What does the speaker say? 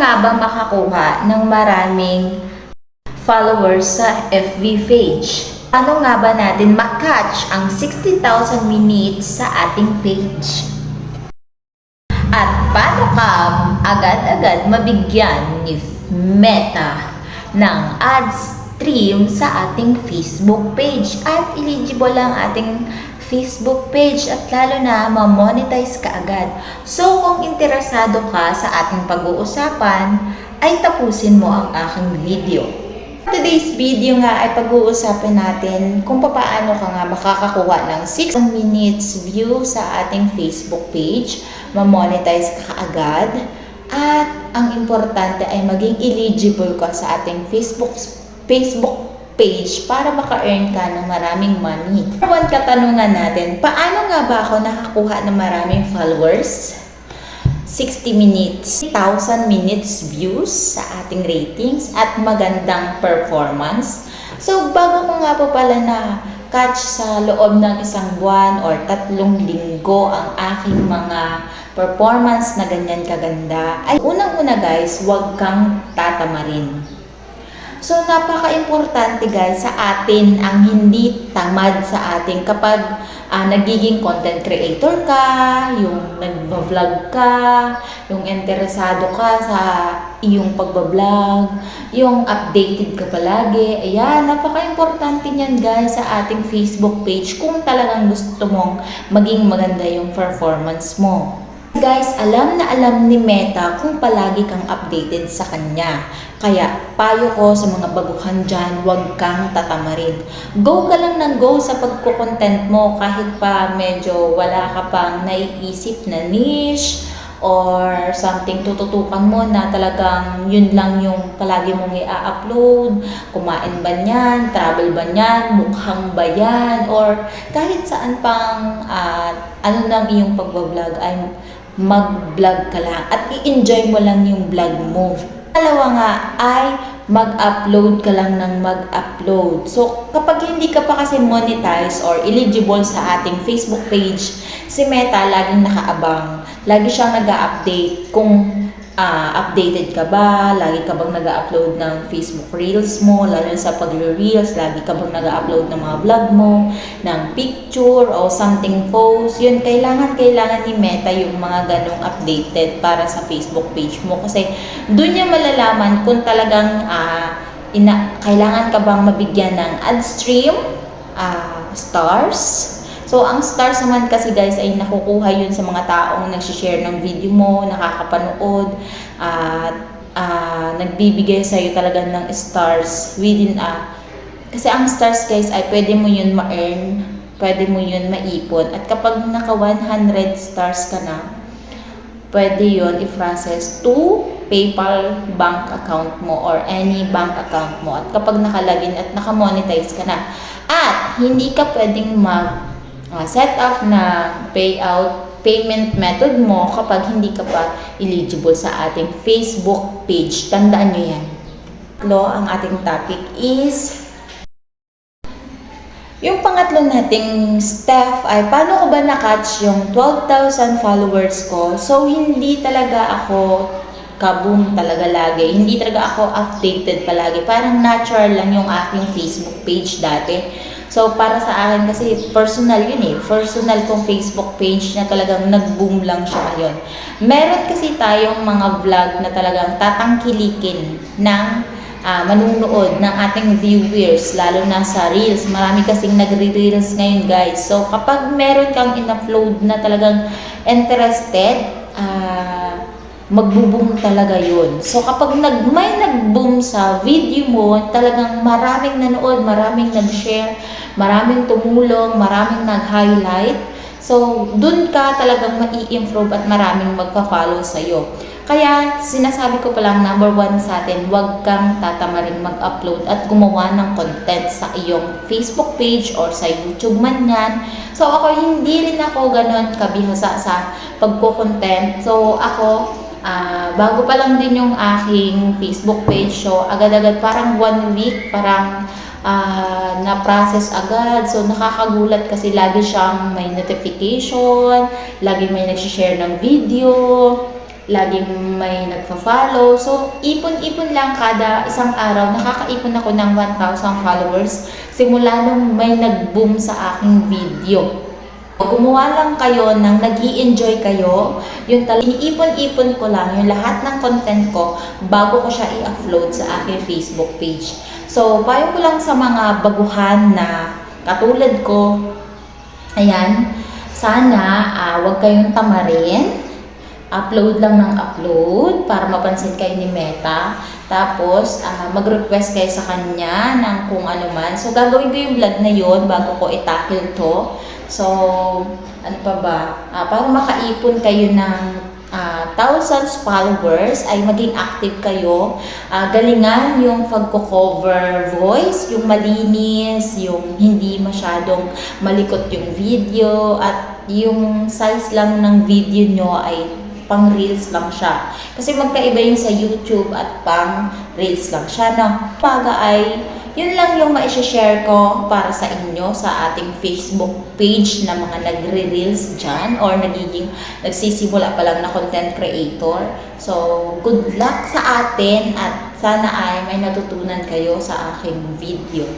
nga ba makakuha ng maraming followers sa FB page? Paano nga ba natin makatch ang 60,000 minutes sa ating page? At paano ka agad-agad mabigyan ni Meta ng ads stream sa ating Facebook page at eligible ang ating Facebook page at lalo na ma-monetize ka agad. So kung interesado ka sa ating pag-uusapan, ay tapusin mo ang aking video. Today's video nga ay pag-uusapan natin kung paano ka nga makakakuha ng 6 minutes view sa ating Facebook page, ma-monetize ka agad, at ang importante ay maging eligible ka sa ating Facebook page para maka-earn ka ng maraming money. One katanungan natin, paano nga ba ako nakakuha ng maraming followers? 60 minutes, 1,000 minutes views sa ating ratings at magandang performance. So, bago ko nga po pala na catch sa loob ng isang buwan or 3 linggo ang aking mga performance na ganyan kaganda, ay unang-una guys, huwag kang tatamarin. So, napaka-importante guys sa atin ang hindi tamad sa atin kapag nagiging content creator ka, yung nag-vlog ka, yung interesado ka sa iyong pagbablog, yung updated ka palagi. Ayan, napaka-importante niyan guys sa ating Facebook page kung talagang gusto mong maging maganda yung performance mo. Guys, alam na alam ni Meta kung palagi kang updated sa kanya. Kaya, payo ko sa mga baguhan dyan, huwag kang tatamarin. Go ka lang ng go sa pagko-content mo kahit pa medyo wala ka pang naiisip na niche or something tututukan mo na talagang yun lang yung palagi mong i-upload. Kumain ba niyan? Travel ba niyan? Mukhang ba yan? Or kahit saan pang ano lang iyong pagbablog ay mag-vlog ka lang at i-enjoy mo lang yung vlog mo. Dalawa nga ay mag-upload ka lang ng mag-upload. So, kapag hindi ka pa kasi monetize or eligible sa ating Facebook page, si Meta laging nakaabang. Lagi siyang nag-update kung updated ka ba, lagi ka bang nag-upload ng Facebook Reels mo, lalo sa pag-reels, lagi ka bang nag-upload ng mga vlog mo, ng picture o something post. Yun, kailangan ni Meta yung mga ganong updated para sa Facebook page mo. Kasi doon niya malalaman kung talagang kailangan ka bang mabigyan ng ad stream, stars. So, ang stars naman kasi guys ay nakukuha yun sa mga taong nagsishare ng video mo, nakakapanood, at nagbibigay sa'yo talaga ng stars within kasi ang stars guys ay pwede mo yun ma-earn, pwede mo yun maipon. At kapag naka 100 stars ka na, pwede yun i-process to PayPal bank account mo or any bank account mo. At kapag nakalagin at naka-monetize ka na, at hindi ka pwedeng set up na payment method mo kapag hindi ka pa eligible sa ating Facebook page. Tandaan nyo yan. Ang ating topic is yung pangatlo nating step ay paano ko ba na-catch yung 12,000 followers ko. So, hindi talaga ako kaboom talaga lagi. Hindi talaga ako updated palagi. Parang natural lang yung aking Facebook page dati. So, para sa akin kasi personal yun eh. Personal kong Facebook page na talagang nag-boom lang siya ngayon. Meron kasi tayong mga vlog na talagang tatangkilikin ng manunood ng ating viewers, lalo na sa Reels. Marami kasing nagre-Reels ngayon guys. So, kapag meron kang in-upload na talagang interested, magbo-boom talaga yun. So, kapag may nag-boom sa video mo, talagang maraming nanood, maraming nag-share, maraming tumulong, maraming nag-highlight. So, dun ka talagang mai-improve at maraming magka-follow sa'yo. Kaya, sinasabi ko palang number 1 sa atin, huwag kang tatamaring mag-upload at gumawa ng content sa iyong Facebook page or sa YouTube man yan. So, ako, hindi rin ako ganun kabihasa sa pagko-content. So, ako, bago pa lang din yung aking Facebook page, so agad-agad parang 1 week, parang na-process agad. So, nakakagulat kasi lagi siyang may notification, lagi may nagsishare ng video, laging may nagfa-follow. So, ipon-ipon lang kada isang araw. Nakakaipon ako ng 1,000 followers simula nung may nag-boom sa aking video. Gumawa lang kayo ng nag-i-enjoy kayo, yung iniipon-ipon ko lang yung lahat ng content ko bago ko siya i-upload sa aking Facebook page. So, payo ko lang sa mga baguhan na katulad ko, ayan, sana wag kayong tamarin. Upload lang ng upload para mapansin kayo ni Meta. Tapos, mag-request kayo sa kanya ng kung ano man. So, gagawin ko yung vlog na yon bago ko i-tackle to. So, ano pa ba? Para makaipon kayo ng thousands followers, ay maging active kayo. Galingan yung pagko-cover voice, yung malinis, yung hindi masyadong malikot yung video, at yung size lang ng video nyo ay pang reels lang siya. Kasi magkaiba yung sa YouTube at pang reels lang siya, no? Paga ay, yun lang yung ma-share ko para sa inyo sa ating Facebook page na mga nagre-reels dyan or nagsisimula pa lang na content creator. So, good luck sa atin at sana ay may natutunan kayo sa aking video.